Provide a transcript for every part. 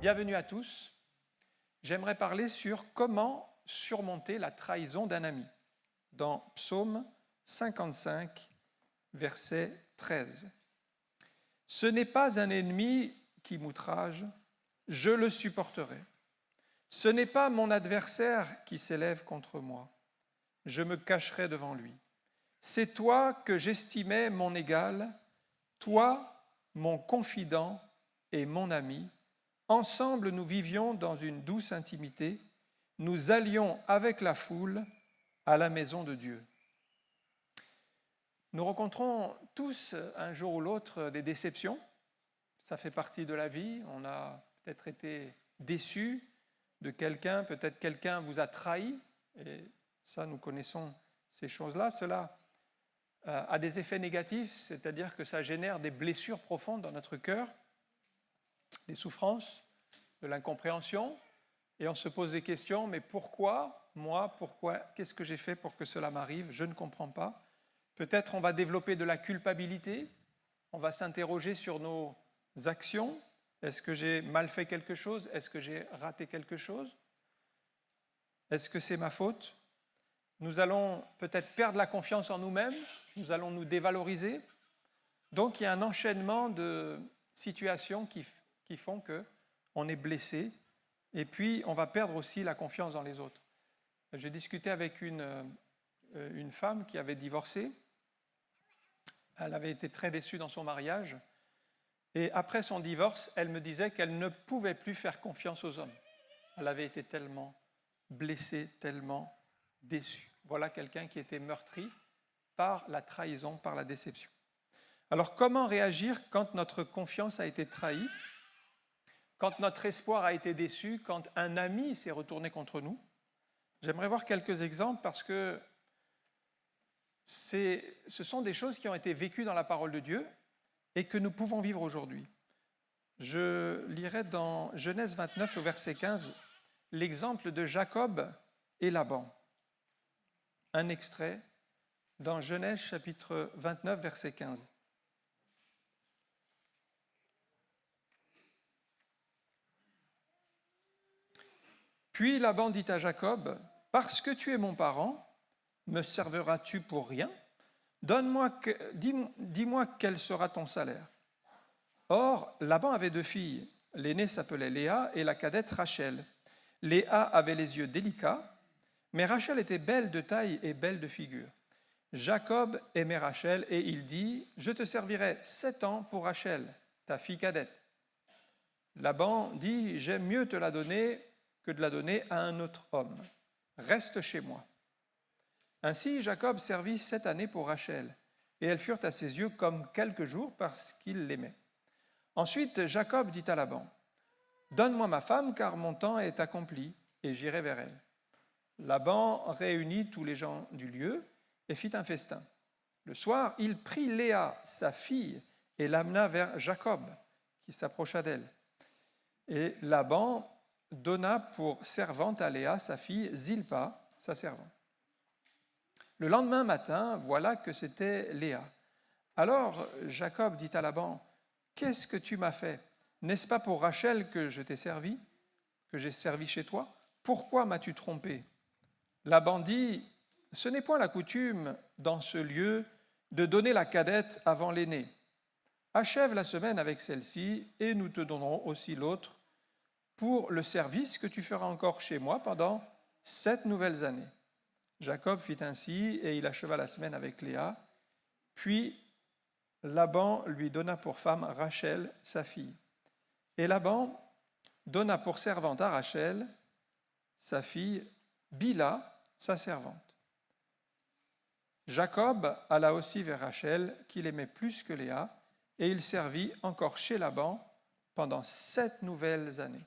bienvenue à tous. J'aimerais parler sur comment surmonter la trahison d'un ami, dans Psaume 55, verset 13. « Ce n'est pas un ennemi qui m'outrage, je le supporterai. Ce n'est pas mon adversaire qui s'élève contre moi, je me cacherai devant lui. C'est toi que j'estimais mon égal, toi, mon confident et mon ami. Ensemble, nous vivions dans une douce intimité. Nous allions avec la foule à la maison de Dieu. » Nous rencontrons tous un jour ou l'autre des déceptions. Ça fait partie de la vie. On a peut-être été déçus de quelqu'un, peut-être quelqu'un vous a trahi. Et ça, nous connaissons ces choses-là. Cela a des effets négatifs, c'est-à-dire que ça génère des blessures profondes dans notre cœur, des souffrances, de l'incompréhension, et on se pose des questions, mais pourquoi moi, pourquoi, qu'est-ce que j'ai fait pour que cela m'arrive? Je ne comprends pas. Peut-être on va développer de la culpabilité, on va s'interroger sur nos actions. Est-ce que j'ai mal fait quelque chose? Est-ce que j'ai raté quelque chose? Est-ce que c'est ma faute? Nous allons peut-être perdre la confiance en nous-mêmes, nous allons nous dévaloriser. Donc il y a un enchaînement de situations qui font qu'on est blessé, et puis on va perdre aussi la confiance dans les autres. J'ai discuté avec une femme qui avait divorcé. Elle avait été très déçue dans son mariage, et après son divorce, elle me disait qu'elle ne pouvait plus faire confiance aux hommes. Elle avait été tellement blessée, tellement déçue. Voilà quelqu'un qui était meurtri par la trahison, par la déception. Alors, comment réagir quand notre confiance a été trahie, quand notre espoir a été déçu, quand un ami s'est retourné contre nous? J'aimerais voir quelques exemples parce que ce sont des choses qui ont été vécues dans la parole de Dieu et que nous pouvons vivre aujourd'hui. Je lirai dans Genèse 29 au verset 15 l'exemple de Jacob et Laban. Un extrait dans Genèse chapitre 29 verset 15. Puis Laban dit à Jacob, « Parce que tu es mon parent, me serviras-tu pour rien? Dis-moi quel sera ton salaire. » Or, Laban avait 2 filles. L'aînée s'appelait Léa et la cadette Rachel. Léa avait les yeux délicats, mais Rachel était belle de taille et belle de figure. Jacob aimait Rachel et il dit, « Je te servirai 7 ans pour Rachel, ta fille cadette. » Laban dit, « J'aime mieux te la donner que de la donner à un autre homme. Reste chez moi. » Ainsi, Jacob servit 7 années pour Rachel, et elles furent à ses yeux comme quelques jours parce qu'il l'aimait. Ensuite, Jacob dit à Laban, « Donne-moi ma femme, car mon temps est accompli, et j'irai vers elle. » Laban réunit tous les gens du lieu et fit un festin. Le soir, il prit Léa, sa fille, et l'amena vers Jacob, qui s'approcha d'elle. Et Laban donna pour servante à Léa, sa fille, Zilpa, sa servante. Le lendemain matin, voilà que c'était Léa. Alors Jacob dit à Laban, « Qu'est-ce que tu m'as fait? N'est-ce pas pour Rachel que je t'ai servi, que j'ai servi chez toi? Pourquoi m'as-tu trompé ?» Laban dit, « Ce n'est point la coutume dans ce lieu de donner la cadette avant l'aînée. Achève la semaine avec celle-ci et nous te donnerons aussi l'autre pour le service que tu feras encore chez moi pendant 7 nouvelles années. » Jacob fit ainsi et il acheva la semaine avec Léa. Puis Laban lui donna pour femme Rachel, sa fille. Et Laban donna pour servante à Rachel, sa fille, Bila, sa servante. Jacob alla aussi vers Rachel, qu'il aimait plus que Léa, et il servit encore chez Laban pendant 7 nouvelles années.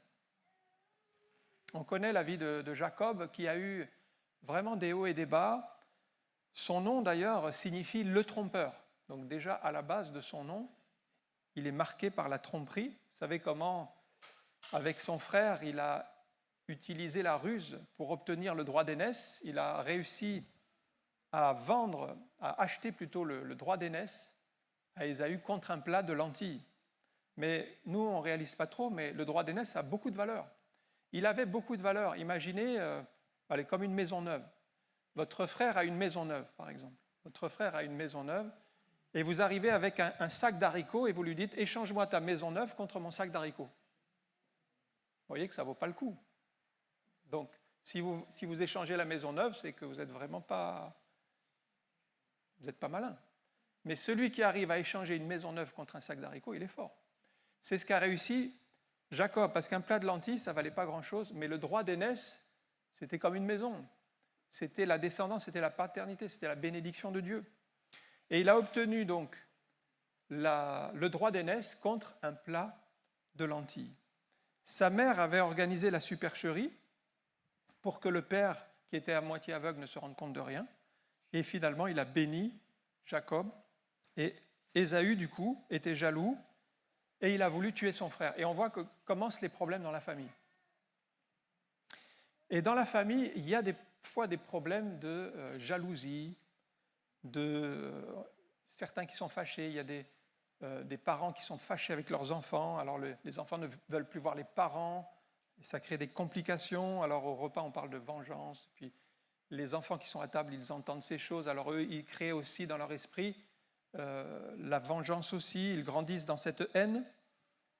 On connaît la vie de Jacob qui a eu vraiment des hauts et des bas. Son nom d'ailleurs signifie le trompeur. Donc déjà à la base de son nom, il est marqué par la tromperie. Vous savez comment, avec son frère, il a utilisé la ruse pour obtenir le droit d'aînesse. Il a réussi à acheter plutôt le droit d'aînesse à Ésaü contre un plat de lentilles. Mais nous, on ne réalise pas trop, mais le droit d'aînesse a beaucoup de valeur. Il avait beaucoup de valeur. Imaginez, allez, comme une maison neuve. Votre frère a une maison neuve, par exemple. Votre frère a une maison neuve, et vous arrivez avec un sac d'haricots et vous lui dites « Échange-moi ta maison neuve contre mon sac d'haricots ». Vous voyez que ça ne vaut pas le coup. Donc, si vous échangez la maison neuve, c'est que vous n'êtes vraiment pas... Vous n'êtes pas malin. Mais celui qui arrive à échanger une maison neuve contre un sac d'haricots, il est fort. C'est ce qu'a réussi Jacob, parce qu'un plat de lentilles, ça ne valait pas grand-chose, mais le droit d'aînesse, c'était comme une maison. C'était la descendance, c'était la paternité, c'était la bénédiction de Dieu. Et il a obtenu donc le droit d'aînesse contre un plat de lentilles. Sa mère avait organisé la supercherie pour que le père, qui était à moitié aveugle, ne se rende compte de rien. Et finalement, il a béni Jacob. Et Ésaü, du coup, était jaloux et il a voulu tuer son frère. Et on voit que commencent les problèmes dans la famille. Et dans la famille, il y a des fois des problèmes de jalousie, certains qui sont fâchés, il y a des parents qui sont fâchés avec leurs enfants, alors les enfants ne veulent plus voir les parents, et ça crée des complications, alors au repas on parle de vengeance, puis les enfants qui sont à table, ils entendent ces choses, alors eux, ils créent aussi dans leur esprit la vengeance aussi, ils grandissent dans cette haine,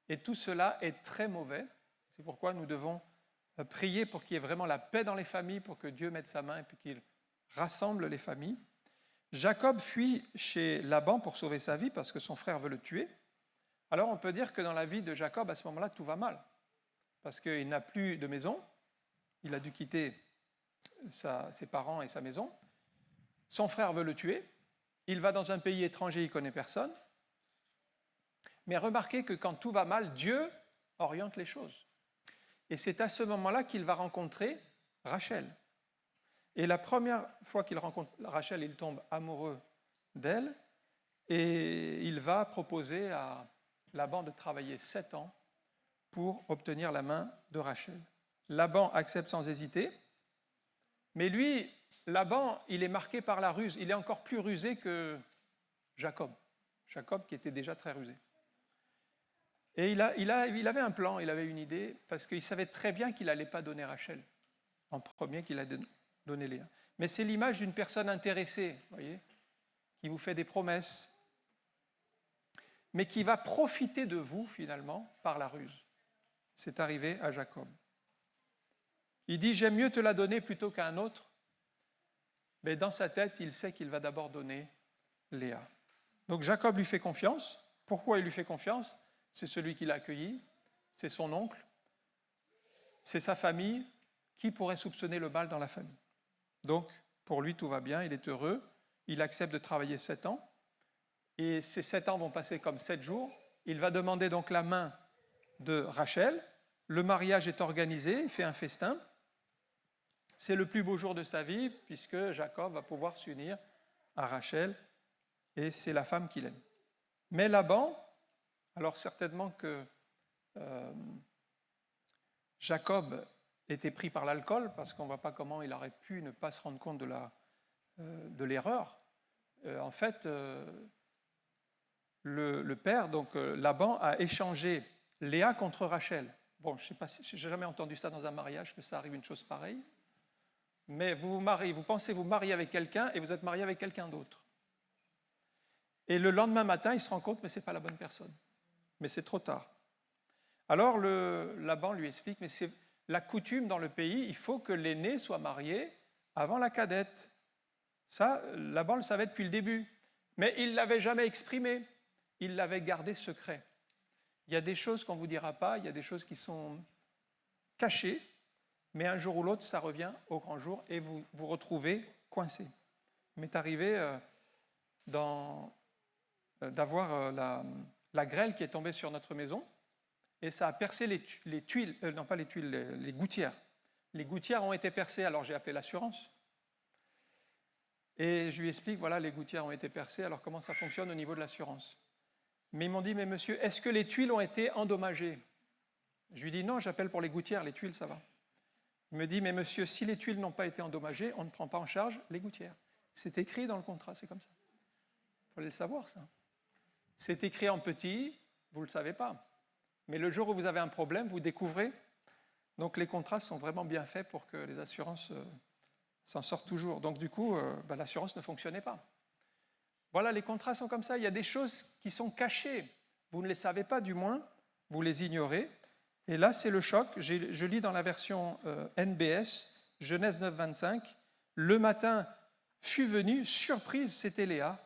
et tout cela est très mauvais, c'est pourquoi nous devons prier pour qu'il y ait vraiment la paix dans les familles, pour que Dieu mette sa main et puis qu'il rassemble les familles. Jacob fuit chez Laban pour sauver sa vie parce que son frère veut le tuer. Alors on peut dire que dans la vie de Jacob, à ce moment-là, tout va mal. Parce qu'il n'a plus de maison, il a dû quitter ses parents et sa maison. Son frère veut le tuer, il va dans un pays étranger, il ne connaît personne. Mais remarquez que quand tout va mal, Dieu oriente les choses. Et c'est à ce moment-là qu'il va rencontrer Rachel. Et la première fois qu'il rencontre Rachel, il tombe amoureux d'elle et il va proposer à Laban de travailler 7 ans pour obtenir la main de Rachel. Laban accepte sans hésiter, mais lui, Laban, il est marqué par la ruse. Il est encore plus rusé que Jacob. Jacob qui était déjà très rusé. Et il avait un plan, il avait une idée, parce qu'il savait très bien qu'il n'allait pas donner Rachel en premier, qu'il allait donner Léa. Mais c'est l'image d'une personne intéressée, voyez, qui vous fait des promesses, mais qui va profiter de vous, finalement, par la ruse. C'est arrivé à Jacob. Il dit « J'aime mieux te la donner plutôt qu'à un autre », mais dans sa tête, il sait qu'il va d'abord donner Léa. Donc Jacob lui fait confiance. Pourquoi il lui fait confiance ? C'est celui qui l'a accueilli, c'est son oncle, c'est sa famille. Qui pourrait soupçonner le mal dans la famille ? Donc, pour lui, tout va bien, il est heureux, il accepte de travailler 7 ans, et ces 7 ans vont passer comme 7 jours. Il va demander donc la main de Rachel, le mariage est organisé, il fait un festin. C'est le plus beau jour de sa vie, puisque Jacob va pouvoir s'unir à Rachel, et c'est la femme qu'il aime. Mais Laban, alors certainement que Jacob était pris par l'alcool, parce qu'on ne voit pas comment il aurait pu ne pas se rendre compte de l'erreur. En fait, le père, donc Laban, a échangé Léa contre Rachel. Bon, je ne sais pas si j'ai jamais entendu ça dans un mariage, que ça arrive une chose pareille. Mais vous pensez vous marier avec quelqu'un et vous êtes marié avec quelqu'un d'autre. Et le lendemain matin, il se rend compte, mais ce n'est pas la bonne personne. Mais c'est trop tard. Alors Laban lui explique, mais c'est la coutume dans le pays, il faut que l'aîné soit marié avant la cadette. Ça, Laban le savait depuis le début, mais il ne l'avait jamais exprimé, il l'avait gardé secret. Il y a des choses qu'on ne vous dira pas, il y a des choses qui sont cachées, mais un jour ou l'autre, ça revient au grand jour et vous vous retrouvez coincé. Il m'est arrivé d'avoir la grêle qui est tombée sur notre maison et ça a percé les tuiles, non pas les tuiles, les gouttières. Les gouttières ont été percées, alors j'ai appelé l'assurance. Et je lui explique, voilà, les gouttières ont été percées, alors comment ça fonctionne au niveau de l'assurance ? Mais ils m'ont dit, mais monsieur, est-ce que les tuiles ont été endommagées ? Je lui dis, non, j'appelle pour les gouttières, les tuiles, ça va. Il me dit, mais monsieur, si les tuiles n'ont pas été endommagées, on ne prend pas en charge les gouttières. C'est écrit dans le contrat, c'est comme ça. Il fallait le savoir, ça. C'est écrit en petit, vous ne le savez pas. Mais le jour où vous avez un problème, vous découvrez. Donc les contrats sont vraiment bien faits pour que les assurances s'en sortent toujours. Donc du coup, l'assurance ne fonctionnait pas. Voilà, les contrats sont comme ça. Il y a des choses qui sont cachées. Vous ne les savez pas, du moins, vous les ignorez. Et là, c'est le choc. Je lis dans la version NBS, Genèse 9, 25. Le matin fut venu, surprise, c'était Léa.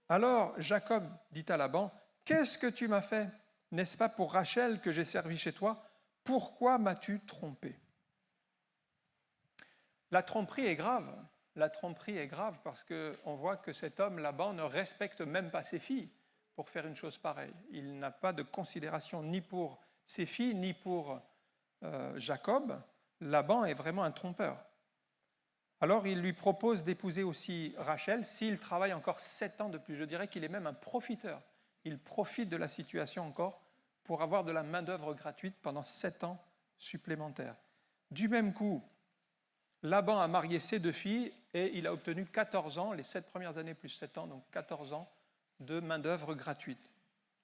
Alors Jacob dit à Laban, « Qu'est-ce que tu m'as fait? N'est-ce pas pour Rachel que j'ai servi chez toi? Pourquoi m'as-tu trompé ?» La tromperie est grave. La tromperie est grave parce qu'on voit que cet homme, Laban, ne respecte même pas ses filles pour faire une chose pareille. Il n'a pas de considération ni pour ses filles, ni pour Jacob. Laban est vraiment un trompeur. Alors il lui propose d'épouser aussi Rachel s'il travaille encore 7 ans de plus. Je dirais qu'il est même un profiteur. Il profite de la situation encore pour avoir de la main-d'œuvre gratuite pendant 7 ans supplémentaires. Du même coup, Laban a marié ses 2 filles et il a obtenu 14 ans, les 7 premières années plus 7 ans, donc 14 ans de main-d'œuvre gratuite.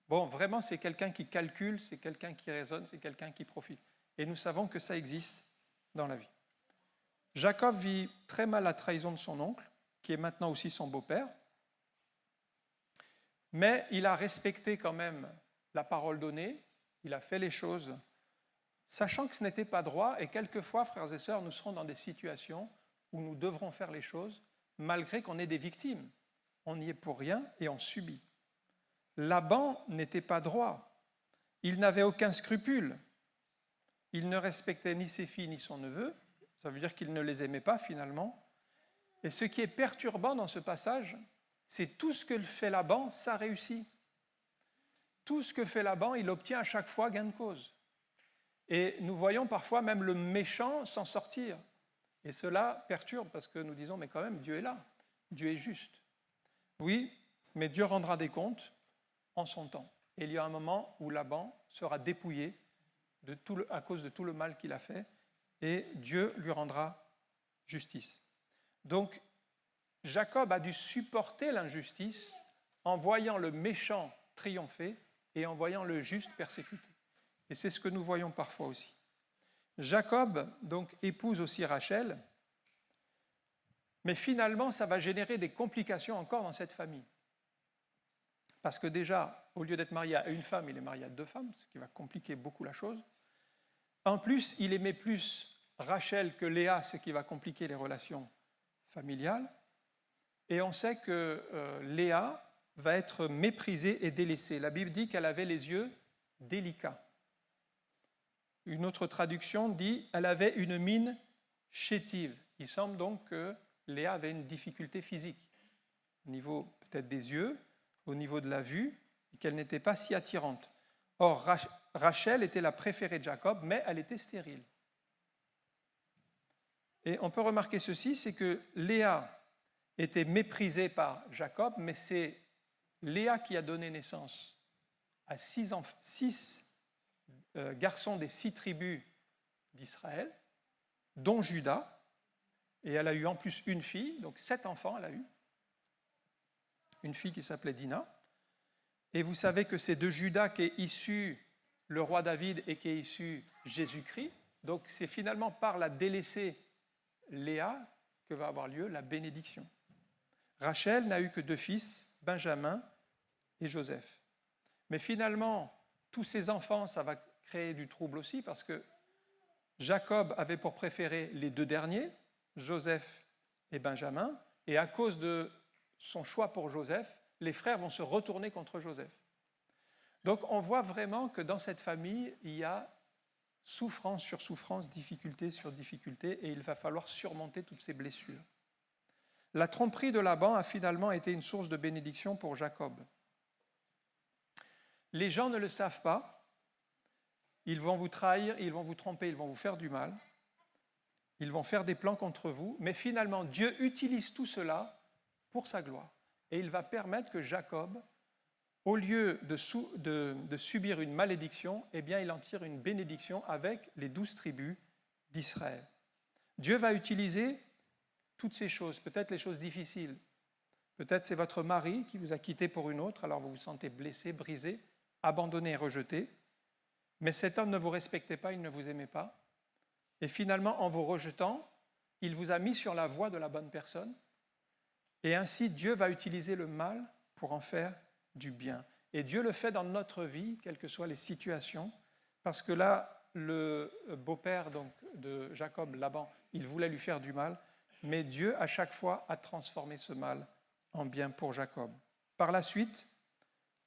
Bon, vraiment, c'est quelqu'un qui calcule, c'est quelqu'un qui raisonne, c'est quelqu'un qui profite. Et nous savons que ça existe dans la vie. Jacob vit très mal la trahison de son oncle, qui est maintenant aussi son beau-père, mais il a respecté quand même la parole donnée, il a fait les choses, sachant que ce n'était pas droit, et quelquefois, frères et sœurs, nous serons dans des situations où nous devrons faire les choses, malgré qu'on ait des victimes. On n'y est pour rien et on subit. Laban n'était pas droit, il n'avait aucun scrupule, il ne respectait ni ses filles ni son neveu, ça veut dire qu'il ne les aimait pas finalement. Et ce qui est perturbant dans ce passage, c'est tout ce que fait Laban, ça réussit. Tout ce que fait Laban, il obtient à chaque fois gain de cause. Et nous voyons parfois même le méchant s'en sortir. Et cela perturbe parce que nous disons, mais quand même, Dieu est là, Dieu est juste. Oui, mais Dieu rendra des comptes en son temps. Et il y a un moment où Laban sera dépouillé à cause de tout le mal qu'il a fait, et Dieu lui rendra justice. Donc, Jacob a dû supporter l'injustice en voyant le méchant triompher et en voyant le juste persécuté. Et c'est ce que nous voyons parfois aussi. Jacob, donc, épouse aussi Rachel, mais finalement, ça va générer des complications encore dans cette famille. Parce que déjà, au lieu d'être marié à une femme, il est marié à 2 femmes, ce qui va compliquer beaucoup la chose. En plus, il aimait plus Rachel que Léa, ce qui va compliquer les relations familiales. Et on sait que Léa va être méprisée et délaissée. La Bible dit qu'elle avait les yeux délicats. Une autre traduction dit qu'elle avait une mine chétive. Il semble donc que Léa avait une difficulté physique, au niveau peut-être des yeux, au niveau de la vue, et qu'elle n'était pas si attirante. Or, Rachel était la préférée de Jacob, mais elle était stérile. Et on peut remarquer ceci, c'est que Léa était méprisée par Jacob, mais c'est Léa qui a donné naissance à 6 garçons des 6 tribus d'Israël, dont Juda, et elle a eu en plus une fille, donc 7 enfants elle a eu, une fille qui s'appelait Dina. Et vous savez que c'est de Juda qu'est issu le roi David et qu'est issu Jésus-Christ. Donc c'est finalement par la délaissée Léa que va avoir lieu la bénédiction. Rachel n'a eu que 2 fils, Benjamin et Joseph. Mais finalement, tous ces enfants, ça va créer du trouble aussi parce que Jacob avait pour préféré les 2 derniers, Joseph et Benjamin, et à cause de son choix pour Joseph, les frères vont se retourner contre Joseph. Donc on voit vraiment que dans cette famille, il y a souffrance sur souffrance, difficulté sur difficulté, et il va falloir surmonter toutes ces blessures. La tromperie de Laban a finalement été une source de bénédiction pour Jacob. Les gens ne le savent pas, ils vont vous trahir, ils vont vous tromper, ils vont vous faire du mal, ils vont faire des plans contre vous, mais finalement Dieu utilise tout cela pour sa gloire. Et il va permettre que Jacob, au lieu de subir une malédiction, eh bien, il en tire une bénédiction avec les 12 tribus d'Israël. Dieu va utiliser toutes ces choses, peut-être les choses difficiles. Peut-être c'est votre mari qui vous a quitté pour une autre, alors vous vous sentez blessé, brisé. abandonné et rejeté, mais cet homme ne vous respectait pas, il ne vous aimait pas. Et finalement, en vous rejetant, il vous a mis sur la voie de la bonne personne. Et ainsi, Dieu va utiliser le mal pour en faire du bien. Et Dieu le fait dans notre vie, quelles que soient les situations, parce que là, le beau-père donc, de Jacob, Laban, il voulait lui faire du mal, mais Dieu, à chaque fois, a transformé ce mal en bien pour Jacob. Par la suite,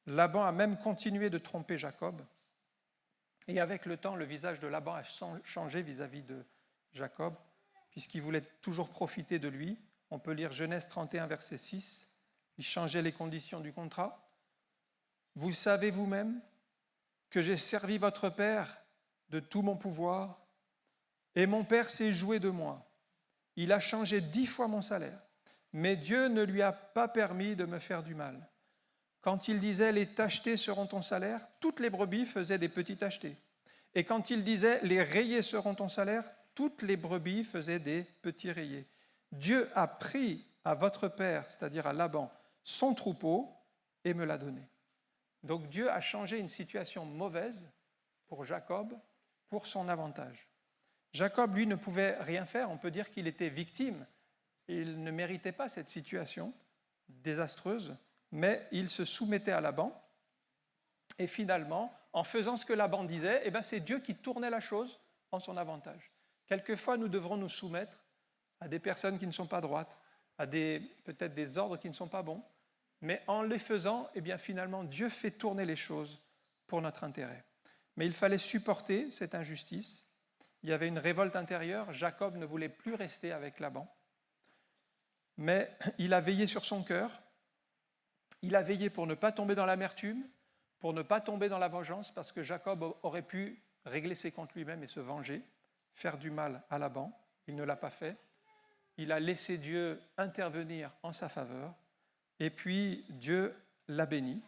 Laban a même continué de tromper Jacob, et avec le temps, le visage de Laban a changé vis-à-vis de Jacob, puisqu'il voulait toujours profiter de lui. On peut lire Genèse 31, verset 6. Il changeait les conditions du contrat. Vous savez vous-même que j'ai servi votre père de tout mon pouvoir, et mon père s'est joué de moi. Il a changé 10 fois mon salaire, mais Dieu ne lui a pas permis de me faire du mal. Quand il disait « les tachetés seront ton salaire », toutes les brebis faisaient des petits tachetés. Et quand il disait « les rayés seront ton salaire », toutes les brebis faisaient des petits rayés. Dieu a pris à votre père, c'est-à-dire à Laban, son troupeau et me l'a donné. Donc Dieu a changé une situation mauvaise pour Jacob, pour son avantage. Jacob, lui, ne pouvait rien faire. On peut dire qu'il était victime. Il ne méritait pas cette situation désastreuse, mais il se soumettait à Laban. Et finalement, en faisant ce que Laban disait, c'est Dieu qui tournait la chose en son avantage. Quelquefois, nous devrons nous soumettre à des personnes qui ne sont pas droites, à peut-être des ordres qui ne sont pas bons, mais en les faisant, finalement, Dieu fait tourner les choses pour notre intérêt. Mais il fallait supporter cette injustice. Il y avait une révolte intérieure. Jacob ne voulait plus rester avec Laban. Mais il a veillé sur son cœur. Il a veillé pour ne pas tomber dans l'amertume, pour ne pas tomber dans la vengeance, parce que Jacob aurait pu régler ses comptes lui-même et se venger, faire du mal à Laban. Il ne l'a pas fait. Il a laissé Dieu intervenir en sa faveur. Et puis, Dieu l'a béni.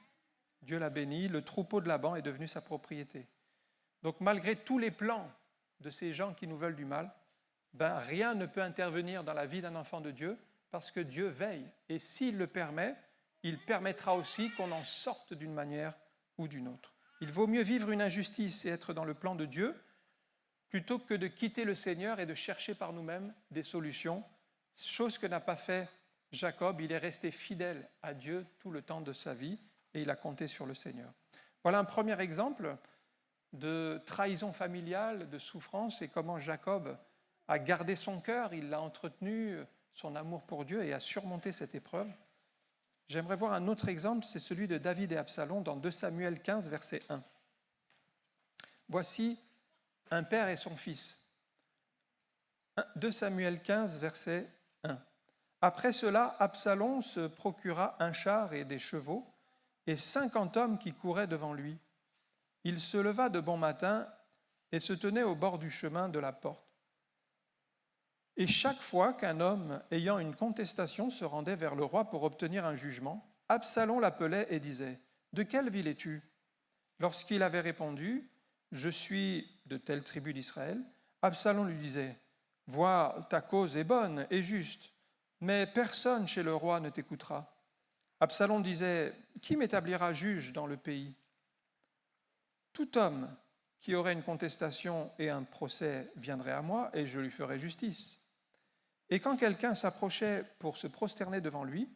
Dieu l'a béni. Le troupeau de Laban est devenu sa propriété. Donc, malgré tous les plans de ces gens qui nous veulent du mal, rien ne peut intervenir dans la vie d'un enfant de Dieu parce que Dieu veille. Et s'il le permet, il permettra aussi qu'on en sorte d'une manière ou d'une autre. Il vaut mieux vivre une injustice et être dans le plan de Dieu plutôt que de quitter le Seigneur et de chercher par nous-mêmes des solutions, chose que n'a pas fait Jacob. Il est resté fidèle à Dieu tout le temps de sa vie et il a compté sur le Seigneur. Voilà un premier exemple de trahison familiale, de souffrance, et comment Jacob a gardé son cœur, il l'a entretenu, son amour pour Dieu, et a surmonté cette épreuve. J'aimerais voir un autre exemple, c'est celui de David et Absalom dans 2 Samuel 15, verset 1. Voici un père et son fils. 2 Samuel 15, verset 1. Après cela, Absalom se procura un char et des chevaux, et 50 hommes qui couraient devant lui. Il se leva de bon matin et se tenait au bord du chemin de la porte. Et chaque fois qu'un homme ayant une contestation se rendait vers le roi pour obtenir un jugement, Absalom l'appelait et disait « De quelle ville es-tu » Lorsqu'il avait répondu « Je suis de telle tribu d'Israël », Absalom lui disait « Vois, ta cause est bonne et juste, mais personne chez le roi ne t'écoutera. » Absalom disait « Qui m'établira juge dans le pays ?» Tout homme qui aurait une contestation et un procès viendrait à moi et je lui ferai justice. Et quand quelqu'un s'approchait pour se prosterner devant lui,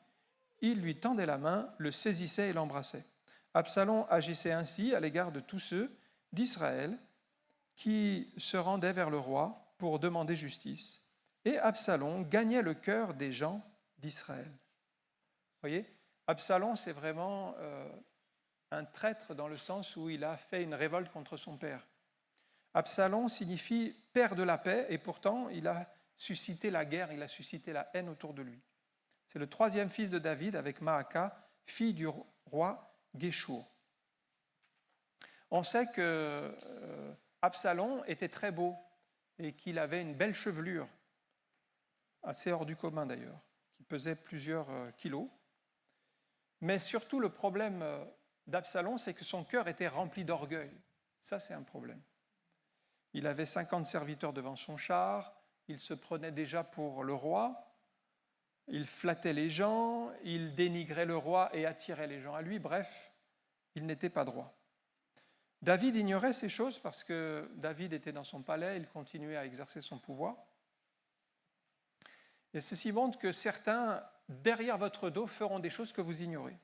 il lui tendait la main, le saisissait et l'embrassait. Absalom agissait ainsi à l'égard de tous ceux d'Israël qui se rendaient vers le roi pour demander justice. Et Absalom gagnait le cœur des gens d'Israël. Vous voyez, Absalom, c'est vraiment un traître dans le sens où il a fait une révolte contre son père. Absalom signifie père de la paix et pourtant il a suscité la guerre, il a suscité la haine autour de lui. C'est le 3e fils de David avec Maaka, fille du roi Guéchour. On sait que Absalom était très beau et qu'il avait une belle chevelure, assez hors du commun d'ailleurs, qui pesait plusieurs kilos. Mais surtout le problème d'Absalom, c'est que son cœur était rempli d'orgueil. Ça, c'est un problème. Il avait 50 serviteurs devant son char, il se prenait déjà pour le roi, il flattait les gens, il dénigrait le roi et attirait les gens à lui. Bref, il n'était pas droit. David ignorait ces choses parce que David était dans son palais, il continuait à exercer son pouvoir. Et ceci montre que certains, derrière votre dos, feront des choses que vous ignorez.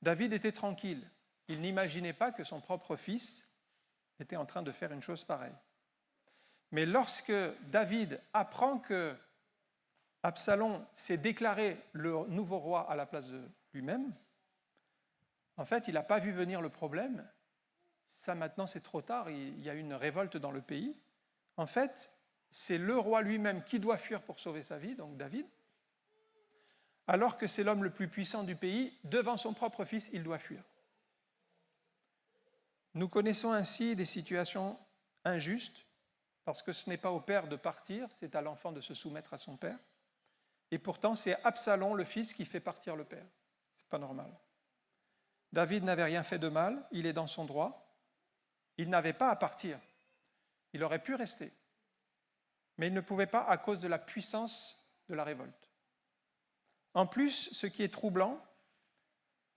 David était tranquille. Il n'imaginait pas que son propre fils était en train de faire une chose pareille. Mais lorsque David apprend que Absalom s'est déclaré le nouveau roi à la place de lui-même, en fait, il n'a pas vu venir le problème. Ça, maintenant, c'est trop tard. Il y a une révolte dans le pays. En fait, c'est le roi lui-même qui doit fuir pour sauver sa vie, donc David, alors que c'est l'homme le plus puissant du pays. Devant son propre fils, il doit fuir. Nous connaissons ainsi des situations injustes, parce que ce n'est pas au père de partir, c'est à l'enfant de se soumettre à son père. Et pourtant, c'est Absalom, le fils, qui fait partir le père. Ce n'est pas normal. David n'avait rien fait de mal, il est dans son droit. Il n'avait pas à partir. Il aurait pu rester. Mais il ne pouvait pas à cause de la puissance de la révolte. En plus, ce qui est troublant,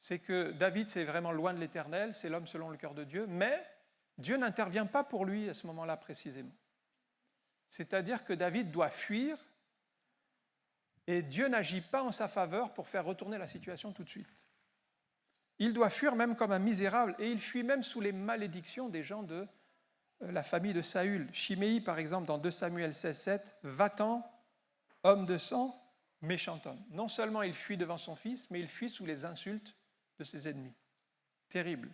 c'est que David, c'est vraiment loin de l'Éternel, c'est l'homme selon le cœur de Dieu, mais Dieu n'intervient pas pour lui à ce moment-là précisément. C'est-à-dire que David doit fuir et Dieu n'agit pas en sa faveur pour faire retourner la situation tout de suite. Il doit fuir même comme un misérable et il fuit même sous les malédictions des gens de la famille de Saül. Chiméi, par exemple, dans 2 Samuel 16,7, « Va-t'en, homme de sang, méchant homme ». Non seulement il fuit devant son fils, mais il fuit sous les insultes de ses ennemis. Terrible.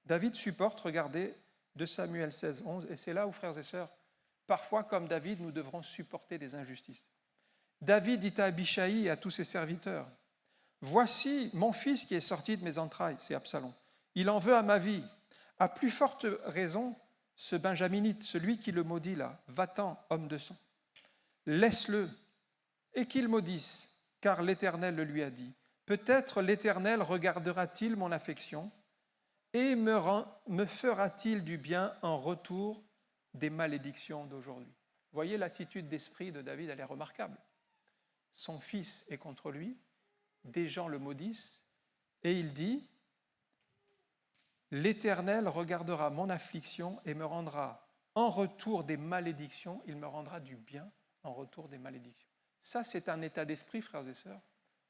David supporte, regardez, 2 Samuel 16,11, et c'est là où, frères et sœurs, parfois, comme David, nous devrons supporter des injustices. David dit à Abishai et à tous ses serviteurs, « Voici mon fils qui est sorti de mes entrailles, c'est Absalom. Il en veut à ma vie. À plus forte raison, ce benjaminite, celui qui le maudit là, va-t'en, homme de sang. Laisse-le et qu'il maudisse, car l'Éternel le lui a dit. Peut-être l'Éternel regardera-t-il mon affection et me fera-t-il du bien en retour des malédictions d'aujourd'hui. » Voyez, l'attitude d'esprit de David, elle est remarquable. Son fils est contre lui, des gens le maudissent, et il dit « L'Éternel regardera mon affliction et me rendra en retour des malédictions, il me rendra du bien en retour des malédictions. » Ça, c'est un état d'esprit, frères et sœurs,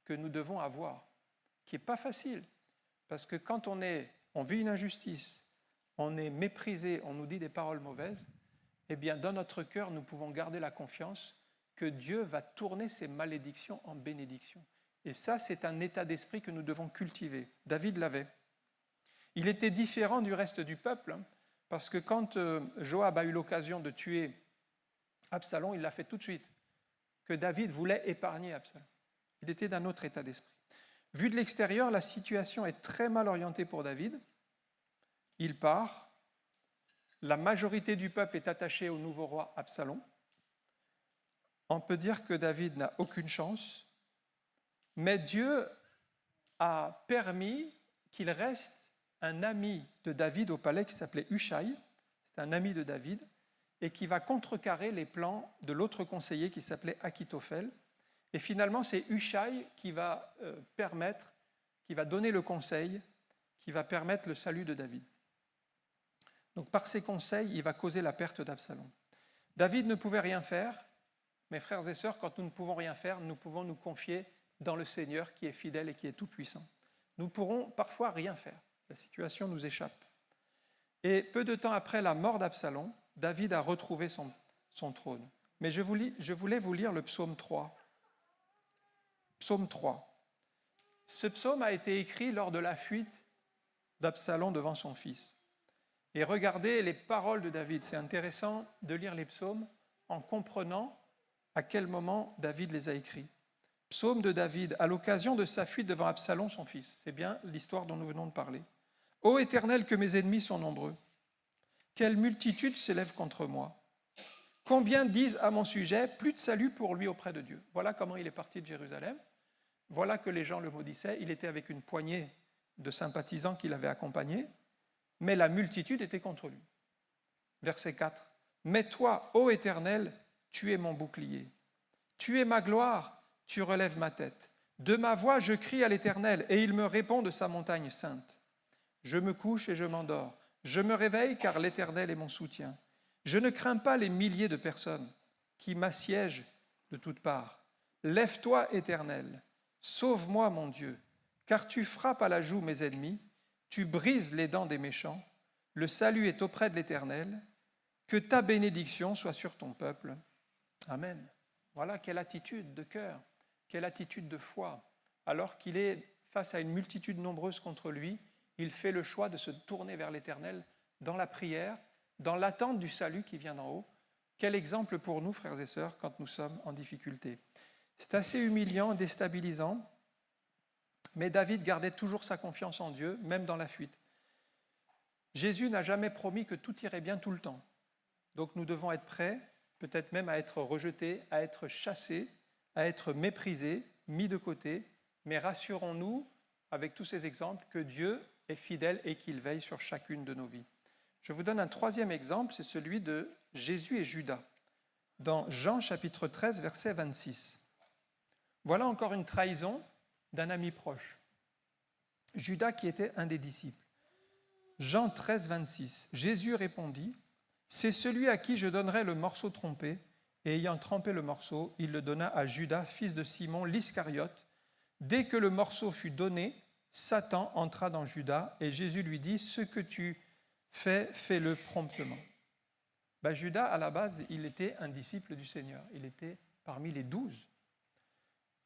que nous devons avoir, qui n'est pas facile, parce que quand on vit une injustice, on est méprisé, on nous dit des paroles mauvaises, eh bien, dans notre cœur, nous pouvons garder la confiance que Dieu va tourner ces malédictions en bénédictions. Et ça, c'est un état d'esprit que nous devons cultiver. David l'avait. Il était différent du reste du peuple, parce que quand Joab a eu l'occasion de tuer Absalom, il l'a fait tout de suite, que David voulait épargner Absalom. Il était d'un autre état d'esprit. Vu de l'extérieur, la situation est très mal orientée pour David. Il part. La majorité du peuple est attachée au nouveau roi Absalom. On peut dire que David n'a aucune chance, mais Dieu a permis qu'il reste un ami de David au palais qui s'appelait Hushai, c'est un ami de David, et qui va contrecarrer les plans de l'autre conseiller qui s'appelait Achitophel. Et finalement, c'est Hushai qui va donner le conseil, qui va permettre le salut de David. Donc par ses conseils, il va causer la perte d'Absalom. David ne pouvait rien faire, mais frères et sœurs, quand nous ne pouvons rien faire, nous pouvons nous confier dans le Seigneur qui est fidèle et qui est tout-puissant. Nous pourrons parfois rien faire. La situation nous échappe. Et peu de temps après la mort d'Absalom, David a retrouvé son trône. Mais je voulais vous lire le psaume 3. Psaume 3. Ce psaume a été écrit lors de la fuite d'Absalom devant son fils. Et regardez les paroles de David. C'est intéressant de lire les psaumes en comprenant à quel moment David les a écrits. Psaume de David, à l'occasion de sa fuite devant Absalom, son fils. C'est bien l'histoire dont nous venons de parler. « Ô Éternel, que mes ennemis sont nombreux. Quelle multitude s'élève contre moi. Combien disent à mon sujet, plus de salut pour lui auprès de Dieu. » Voilà comment il est parti de Jérusalem. Voilà que les gens le maudissaient. Il était avec une poignée de sympathisants qui l'avaient accompagné, mais la multitude était contre lui. Verset 4. « Mais toi, ô Éternel, tu es mon bouclier. Tu es ma gloire, tu relèves ma tête. De ma voix, je crie à l'Éternel, et il me répond de sa montagne sainte. Je me couche et je m'endors. Je me réveille car l'Éternel est mon soutien. Je ne crains pas les milliers de personnes qui m'assiègent de toutes parts. Lève-toi, Éternel, sauve-moi, mon Dieu, car tu frappes à la joue mes ennemis, tu brises les dents des méchants. Le salut est auprès de l'Éternel. Que ta bénédiction soit sur ton peuple. Amen. Voilà quelle attitude de cœur, quelle attitude de foi. Alors qu'il est face à une multitude nombreuse contre lui, il fait le choix de se tourner vers l'Éternel dans la prière, dans l'attente du salut qui vient d'en haut. Quel exemple pour nous, frères et sœurs, quand nous sommes en difficulté. C'est assez humiliant, déstabilisant, mais David gardait toujours sa confiance en Dieu, même dans la fuite. Jésus n'a jamais promis que tout irait bien tout le temps. Donc nous devons être prêts, peut-être même à être rejetés, à être chassés, à être méprisés, mis de côté, mais rassurons-nous, avec tous ces exemples, que Dieu est fidèle et qu'il veille sur chacune de nos vies. Je vous donne un troisième exemple, c'est celui de Jésus et Judas, dans Jean chapitre 13, verset 26. Voilà encore une trahison d'un ami proche. Judas qui était un des disciples. Jean 13, 26. Jésus répondit, « C'est celui à qui je donnerai le morceau trompé. » Et ayant trempé le morceau, il le donna à Judas, fils de Simon l'Iscariote. Dès que le morceau fut donné, Satan entra dans Judas et Jésus lui dit, « Ce que tu fais, fais-le promptement. » Judas, à la base, il était un disciple du Seigneur. Il était parmi les 12.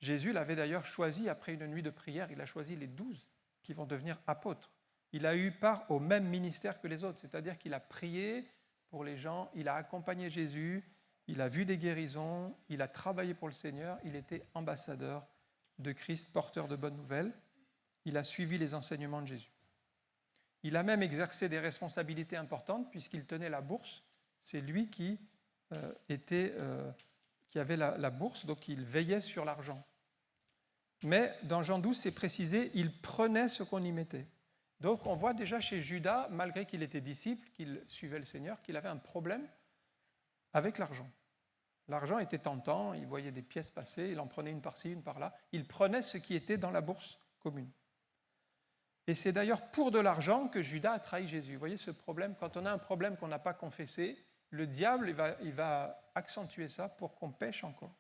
Jésus l'avait d'ailleurs choisi, après une nuit de prière, il a choisi les 12 qui vont devenir apôtres. Il a eu part au même ministère que les autres, c'est-à-dire qu'il a prié pour les gens, il a accompagné Jésus, il a vu des guérisons, il a travaillé pour le Seigneur, il était ambassadeur de Christ, porteur de bonnes nouvelles. Il a suivi les enseignements de Jésus. Il a même exercé des responsabilités importantes puisqu'il tenait la bourse. C'est lui qui avait la bourse, donc il veillait sur l'argent. Mais dans Jean 12, c'est précisé, il prenait ce qu'on y mettait. Donc on voit déjà chez Judas, malgré qu'il était disciple, qu'il suivait le Seigneur, qu'il avait un problème avec l'argent. L'argent était tentant, il voyait des pièces passer, il en prenait une par-ci, une par-là. Il prenait ce qui était dans la bourse commune. Et c'est d'ailleurs pour de l'argent que Judas a trahi Jésus. Vous voyez ce problème, quand on a un problème qu'on n'a pas confessé, le diable il va accentuer ça pour qu'on pêche encore.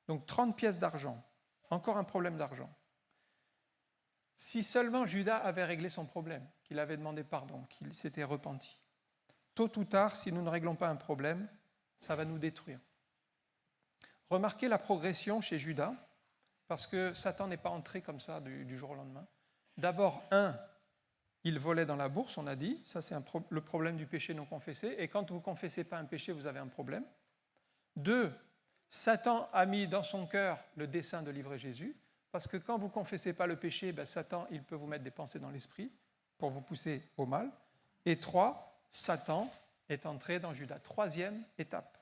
Donc 30 pièces d'argent, encore un problème d'argent. Si seulement Judas avait réglé son problème, qu'il avait demandé pardon, qu'il s'était repenti, tôt ou tard, si nous ne réglons pas un problème, ça va nous détruire. Remarquez la progression chez Judas, parce que Satan n'est pas entré comme ça du jour au lendemain. D'abord, il volait dans la bourse, on a dit, ça c'est le problème du péché non confessé, et quand vous ne confessez pas un péché, vous avez un problème. 2, Satan a mis dans son cœur le dessein de livrer Jésus, parce que quand vous ne confessez pas le péché, Satan il peut vous mettre des pensées dans l'esprit pour vous pousser au mal. Et 3, Satan est entré dans Judas. 3e étape.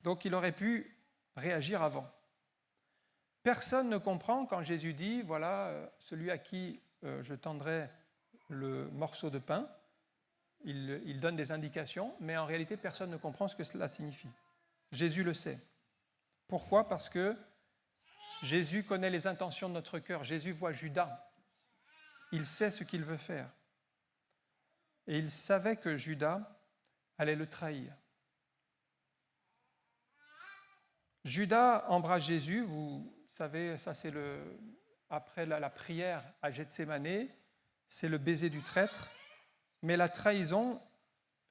Donc il aurait pu réagir avant. Personne ne comprend quand Jésus dit, voilà, celui à qui je tendrai le morceau de pain, il donne des indications, mais en réalité, personne ne comprend ce que cela signifie. Jésus le sait. Pourquoi ? Parce que Jésus connaît les intentions de notre cœur. Jésus voit Judas. Il sait ce qu'il veut faire. Et il savait que Judas allait le trahir. Judas embrasse Jésus, vous savez, ça c'est après la prière à Gethsémanée, c'est le baiser du traître, mais la trahison,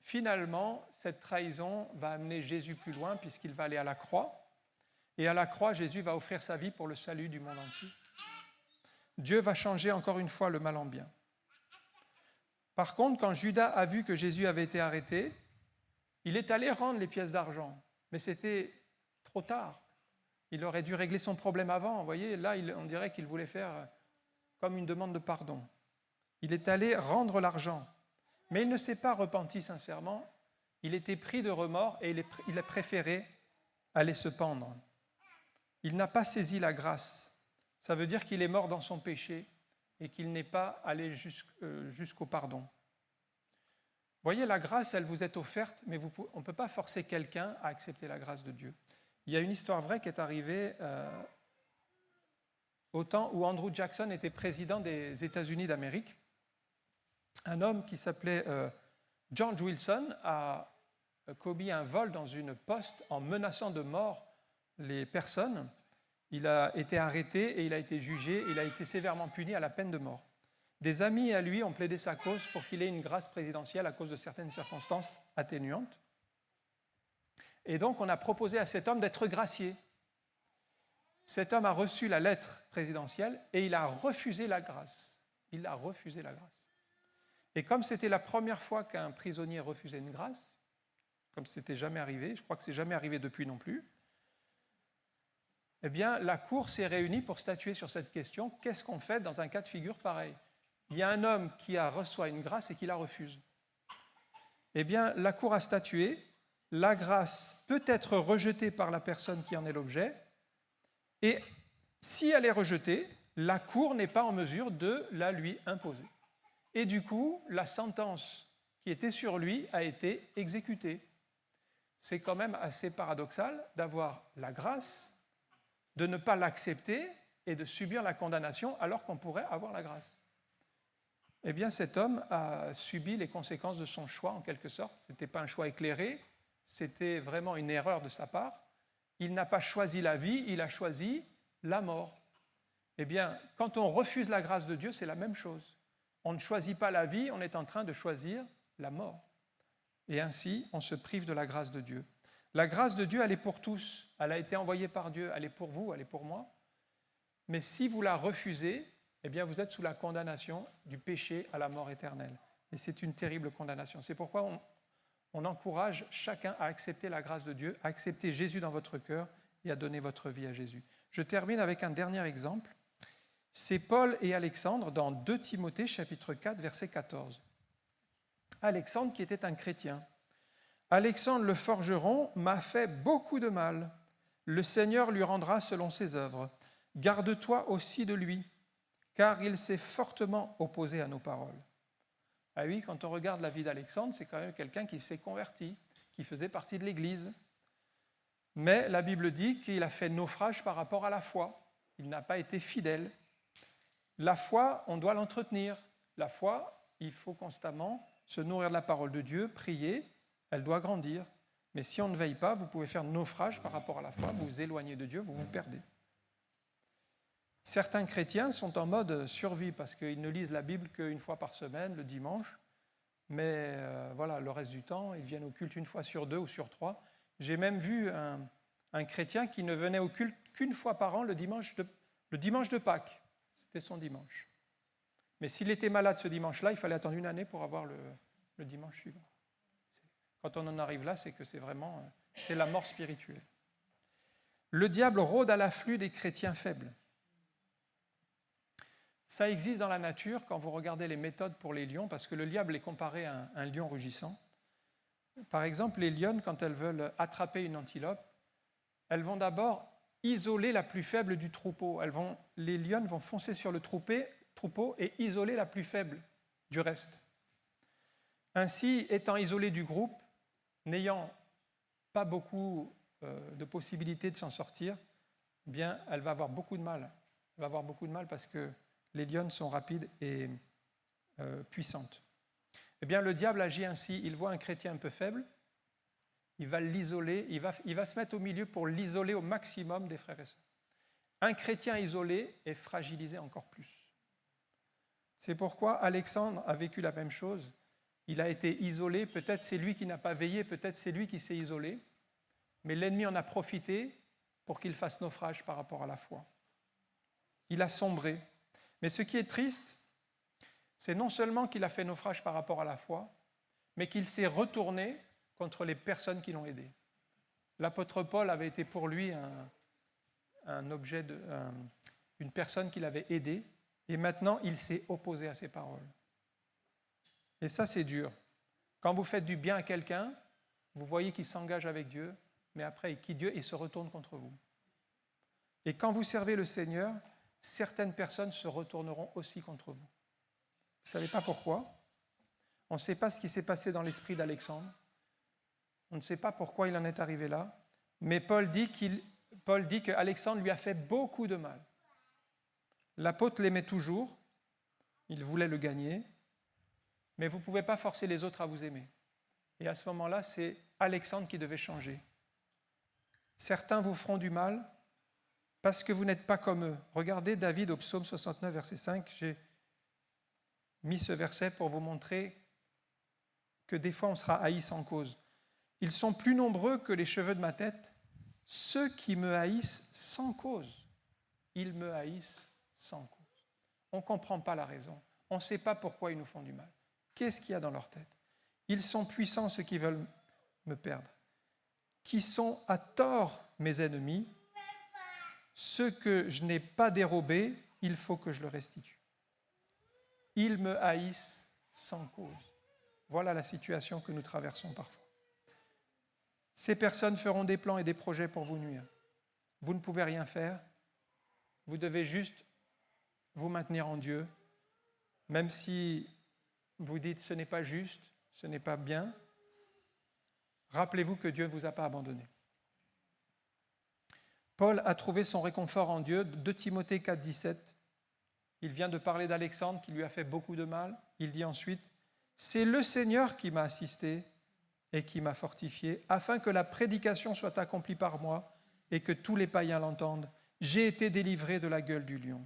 finalement, cette trahison va amener Jésus plus loin puisqu'il va aller à la croix, et à la croix, Jésus va offrir sa vie pour le salut du monde entier. Dieu va changer encore une fois le mal en bien. Par contre, quand Judas a vu que Jésus avait été arrêté, il est allé rendre les pièces d'argent, mais c'était trop tard. Il aurait dû régler son problème avant. Vous voyez, là, on dirait qu'il voulait faire comme une demande de pardon. Il est allé rendre l'argent, mais il ne s'est pas repenti sincèrement. Il était pris de remords et il a préféré aller se pendre. Il n'a pas saisi la grâce. Ça veut dire qu'il est mort dans son péché et qu'il n'est pas allé jusqu'au pardon. Vous voyez, la grâce, elle vous est offerte, mais on ne peut pas forcer quelqu'un à accepter la grâce de Dieu. Il y a une histoire vraie qui est arrivée au temps où Andrew Jackson était président des États-Unis d'Amérique. un homme qui s'appelait George Wilson a commis un vol dans une poste en menaçant de mort les personnes. Il a été arrêté et il a été jugé. Il a été sévèrement puni à la peine de mort. Des amis à lui ont plaidé sa cause pour qu'il ait une grâce présidentielle à cause de certaines circonstances atténuantes. Et donc, on a proposé à cet homme d'être gracié. Cet homme a reçu la lettre présidentielle et il a refusé la grâce. Il a refusé la grâce. Et comme c'était la première fois qu'un prisonnier refusait une grâce, comme ce n'était jamais arrivé, je crois que ce n'est jamais arrivé depuis non plus, eh bien, la Cour s'est réunie pour statuer sur cette question. Qu'est-ce qu'on fait dans un cas de figure pareil? Il y a un homme qui reçoit une grâce et qui la refuse. Eh bien, la Cour a statué. La grâce peut être rejetée par la personne qui en est l'objet, et si elle est rejetée, la Cour n'est pas en mesure de la lui imposer. Et du coup, la sentence qui était sur lui a été exécutée. C'est quand même assez paradoxal d'avoir la grâce, de ne pas l'accepter et de subir la condamnation alors qu'on pourrait avoir la grâce. Eh bien, cet homme a subi les conséquences de son choix, en quelque sorte. Ce n'était pas un choix éclairé, c'était vraiment une erreur de sa part. Il n'a pas choisi la vie, il a choisi la mort. Eh bien, quand on refuse la grâce de Dieu, c'est la même chose. On ne choisit pas la vie, on est en train de choisir la mort. Et ainsi, on se prive de la grâce de Dieu. La grâce de Dieu, elle est pour tous. Elle a été envoyée par Dieu, elle est pour vous, elle est pour moi. Mais si vous la refusez, eh bien, vous êtes sous la condamnation du péché à la mort éternelle. Et c'est une terrible condamnation. C'est pourquoi on encourage chacun à accepter la grâce de Dieu, à accepter Jésus dans votre cœur et à donner votre vie à Jésus. Je termine avec un dernier exemple. C'est Paul et Alexandre dans 2 Timothée, chapitre 4, verset 14. Alexandre, qui était un chrétien. « Alexandre le forgeron m'a fait beaucoup de mal. Le Seigneur lui rendra selon ses œuvres. Garde-toi aussi de lui, car il s'est fortement opposé à nos paroles. » Ah oui, quand on regarde la vie d'Alexandre, c'est quand même quelqu'un qui s'est converti, qui faisait partie de l'Église. Mais la Bible dit qu'il a fait naufrage par rapport à la foi. Il n'a pas été fidèle. La foi, on doit l'entretenir. La foi, il faut constamment se nourrir de la parole de Dieu, prier, elle doit grandir. Mais si on ne veille pas, vous pouvez faire naufrage par rapport à la foi, vous vous éloignez de Dieu, vous vous perdez. Certains chrétiens sont en mode survie parce qu'ils ne lisent la Bible qu'une fois par semaine, le dimanche. Mais voilà, le reste du temps, ils viennent au culte une fois sur 2 ou sur 3. J'ai même vu un chrétien qui ne venait au culte qu'une fois par an, le dimanche de Pâques. C'était son dimanche. Mais s'il était malade ce dimanche-là, il fallait attendre une année pour avoir le dimanche suivant. Quand on en arrive là, c'est que c'est la mort spirituelle. Le diable rôde à l'afflux des chrétiens faibles. Ça existe dans la nature quand vous regardez les méthodes pour les lions, parce que le diable est comparé à un lion rugissant. Par exemple, les lionnes, quand elles veulent attraper une antilope, elles vont d'abord isoler la plus faible du troupeau. Les lionnes vont foncer sur le troupeau et isoler la plus faible du reste. Ainsi, étant isolée du groupe, n'ayant pas beaucoup de possibilités de s'en sortir, eh bien, elle va avoir beaucoup de mal. Elle va avoir beaucoup de mal parce que les lionnes sont rapides et puissantes. Eh bien, le diable agit ainsi. Il voit un chrétien un peu faible, il va l'isoler, il va se mettre au milieu pour l'isoler au maximum des frères et sœurs. Un chrétien isolé est fragilisé encore plus. C'est pourquoi Alexandre a vécu la même chose. Il a été isolé, peut-être c'est lui qui n'a pas veillé, peut-être c'est lui qui s'est isolé, mais l'ennemi en a profité pour qu'il fasse naufrage par rapport à la foi. Il a sombré. Mais ce qui est triste, c'est non seulement qu'il a fait naufrage par rapport à la foi, mais qu'il s'est retourné contre les personnes qui l'ont aidé. L'apôtre Paul avait été pour lui une personne qui l'avait aidé, et maintenant il s'est opposé à ses paroles. Et ça, c'est dur. Quand vous faites du bien à quelqu'un, vous voyez qu'il s'engage avec Dieu, mais après il quitte Dieu et se retourne contre vous. Et quand vous servez le Seigneur, certaines personnes se retourneront aussi contre vous. Vous ne savez pas pourquoi. On ne sait pas ce qui s'est passé dans l'esprit d'Alexandre. On ne sait pas pourquoi il en est arrivé là. Mais Paul dit qu'Alexandre lui a fait beaucoup de mal. L'apôtre l'aimait toujours. Il voulait le gagner. mais vous ne pouvez pas forcer les autres à vous aimer. Et à ce moment-là, c'est Alexandre qui devait changer. Certains vous feront du mal parce que vous n'êtes pas comme eux. Regardez David au psaume 69, verset 5. J'ai mis ce verset pour vous montrer que des fois on sera haï sans cause. Ils sont plus nombreux que les cheveux de ma tête, ceux qui me haïssent sans cause. Ils me haïssent sans cause. On ne comprend pas la raison. On ne sait pas pourquoi ils nous font du mal. Qu'est-ce qu'il y a dans leur tête? Ils sont puissants, ceux qui veulent me perdre. Qui sont à tort mes ennemis, ceux que je n'ai pas dérobés, il faut que je le restitue. Ils me haïssent sans cause. Voilà la situation que nous traversons parfois. Ces personnes feront des plans et des projets pour vous nuire. Vous ne pouvez rien faire. Vous devez juste vous maintenir en Dieu, même si vous dites ce n'est pas juste, ce n'est pas bien. Rappelez-vous que Dieu ne vous a pas abandonné. Paul a trouvé son réconfort en Dieu. 2 Timothée 4, 17. Il vient de parler d'Alexandre qui lui a fait beaucoup de mal. Il dit ensuite, « C'est le Seigneur qui m'a assisté et qui m'a fortifié, afin que la prédication soit accomplie par moi et que tous les païens l'entendent. J'ai été délivré de la gueule du lion. »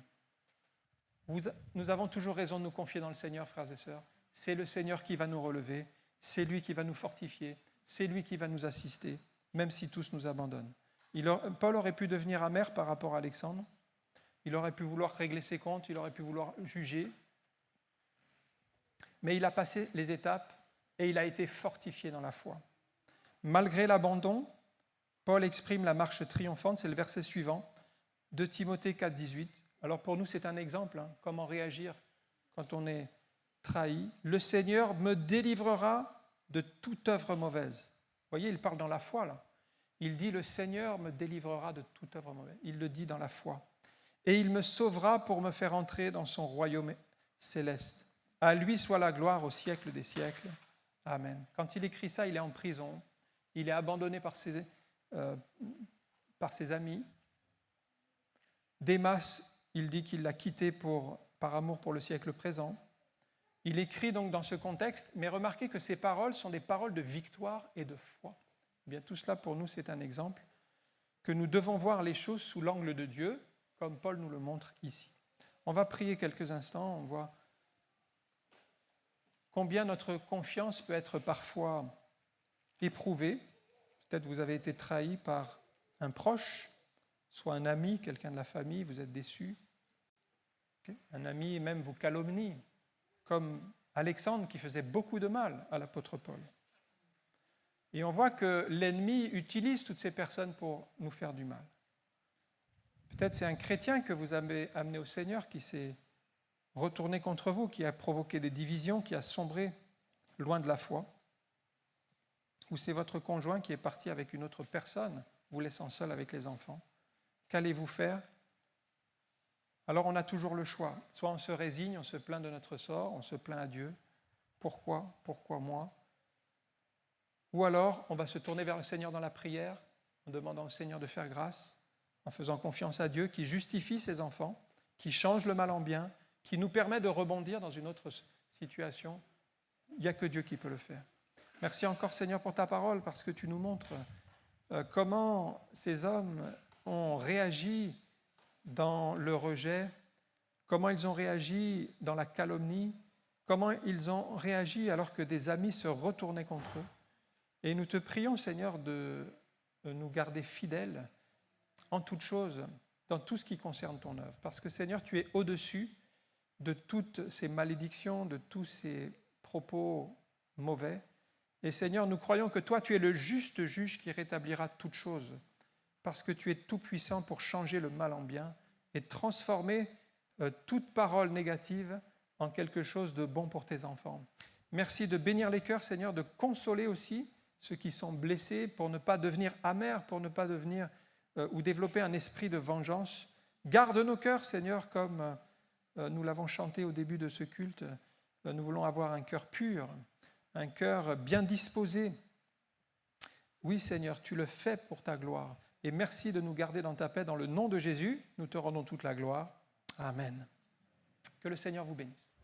Nous avons toujours raison de nous confier dans le Seigneur, frères et sœurs. C'est le Seigneur qui va nous relever, c'est lui qui va nous fortifier, c'est lui qui va nous assister, même si tous nous abandonnent. Paul aurait pu devenir amer par rapport à Alexandre, il aurait pu vouloir régler ses comptes, il aurait pu vouloir juger, mais il a passé les étapes et il a été fortifié dans la foi. Malgré l'abandon, Paul exprime la marche triomphante, c'est le verset suivant, 2 Timothée 4, 18. Alors pour nous, c'est un exemple, comment réagir quand on est trahi. « Le Seigneur me délivrera de toute œuvre mauvaise. » Vous voyez, il parle dans la foi, là. Il dit « Le Seigneur me délivrera de toute œuvre mauvaise. » Il le dit dans la foi. « Et il me sauvera pour me faire entrer dans son royaume céleste. À lui soit la gloire au siècle des siècles. Amen. » Quand il écrit ça, il est en prison. Il est abandonné par ses amis. Démas, il dit qu'il l'a quitté par amour pour le siècle présent. Il écrit donc dans ce contexte, mais remarquez que ces paroles sont des paroles de victoire et de foi. Eh bien, tout cela, pour nous, c'est un exemple que nous devons voir les choses sous l'angle de Dieu, comme Paul nous le montre ici. On va prier quelques instants, on voit combien notre confiance peut être parfois éprouvée. Peut-être vous avez été trahi par un proche, soit un ami, quelqu'un de la famille, vous êtes déçu. Un ami même vous calomnie, comme Alexandre qui faisait beaucoup de mal à l'apôtre Paul. Et on voit que l'ennemi utilise toutes ces personnes pour nous faire du mal. Peut-être c'est un chrétien que vous avez amené au Seigneur qui s'est retourné contre vous, qui a provoqué des divisions, qui a sombré loin de la foi. Ou c'est votre conjoint qui est parti avec une autre personne, vous laissant seul avec les enfants. Qu'allez-vous faire? Alors on a toujours le choix. Soit on se résigne, on se plaint de notre sort, on se plaint à Dieu. Pourquoi? Pourquoi moi? Ou alors on va se tourner vers le Seigneur dans la prière, en demandant au Seigneur de faire grâce, en faisant confiance à Dieu qui justifie ses enfants, qui change le mal en bien, qui nous permet de rebondir dans une autre situation. Il n'y a que Dieu qui peut le faire. Merci encore Seigneur pour ta parole, parce que tu nous montres comment ces hommes ont réagi dans le rejet, comment ils ont réagi dans la calomnie, comment ils ont réagi alors que des amis se retournaient contre eux. Et nous te prions, Seigneur, de nous garder fidèles en toutes choses, dans tout ce qui concerne ton œuvre. Parce que, Seigneur, tu es au-dessus de toutes ces malédictions, de tous ces propos mauvais. Et Seigneur, nous croyons que toi, tu es le juste juge qui rétablira toutes choses, parce que tu es tout-puissant pour changer le mal en bien et transformer toute parole négative en quelque chose de bon pour tes enfants. Merci de bénir les cœurs, Seigneur, de consoler aussi ceux qui sont blessés pour ne pas devenir amers, pour ne pas devenir ou développer un esprit de vengeance. Garde nos cœurs, Seigneur, comme nous l'avons chanté au début de ce culte. Nous voulons avoir un cœur pur, un cœur bien disposé. Oui, Seigneur, tu le fais pour ta gloire. Et merci de nous garder dans ta paix. Dans le nom de Jésus, nous te rendons toute la gloire. Amen. Que le Seigneur vous bénisse.